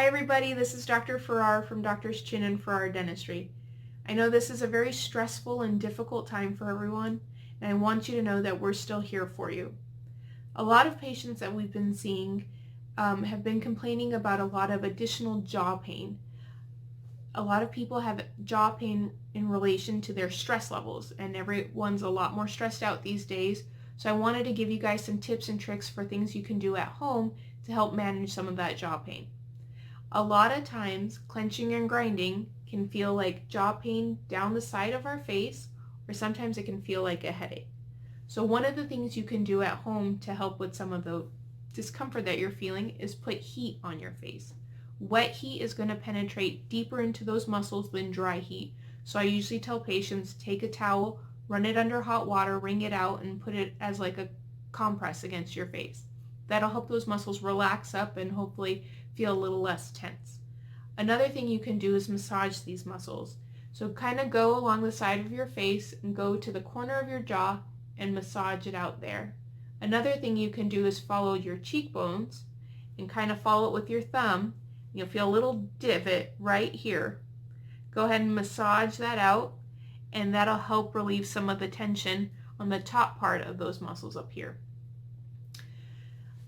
Hi everybody, this is Dr. Pharar from Doctors Chin and Pharar Dentistry. I know this is a very stressful and difficult time for everyone, and I want you to know that we're still here for you. A lot of patients that we've been seeing have been complaining about a lot of additional jaw pain. A lot of people have jaw pain in relation to their stress levels, and everyone's a lot more stressed out these days. So I wanted to give you guys some tips and tricks for things you can do at home to help manage some of that jaw pain. A lot of times, clenching and grinding can feel like jaw pain down the side of our face, or sometimes it can feel like a headache. So one of the things you can do at home to help with some of the discomfort that you're feeling is put heat on your face. Wet heat is going to penetrate deeper into those muscles than dry heat. So I usually tell patients, take a towel, run it under hot water, wring it out, and put it as like a compress against your face. That'll help those muscles relax up and hopefully feel a little less tense. Another thing you can do is massage these muscles. So kind of go along the side of your face and go to the corner of your jaw and massage it out there. Another thing you can do is follow your cheekbones and kind of follow it with your thumb. You'll feel a little divot right here. Go ahead and massage that out, and that'll help relieve some of the tension on the top part of those muscles up here.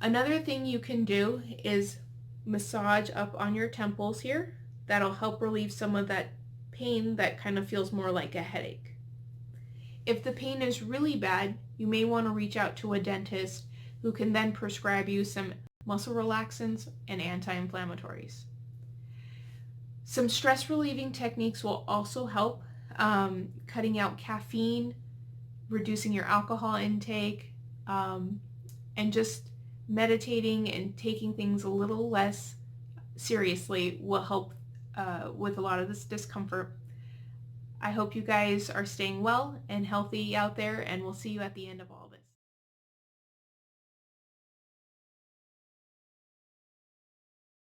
Another thing you can do is massage up on your temples here. That'll help relieve some of that pain that kind of feels more like a headache. If the pain is really bad, you may want to reach out to a dentist who can then prescribe you some muscle relaxants and anti-inflammatories. Some stress relieving techniques will also help, cutting out caffeine, reducing your alcohol intake, and just meditating and taking things a little less seriously will help with a lot of this discomfort. I hope you guys are staying well and healthy out there, and we'll see you at the end of all this.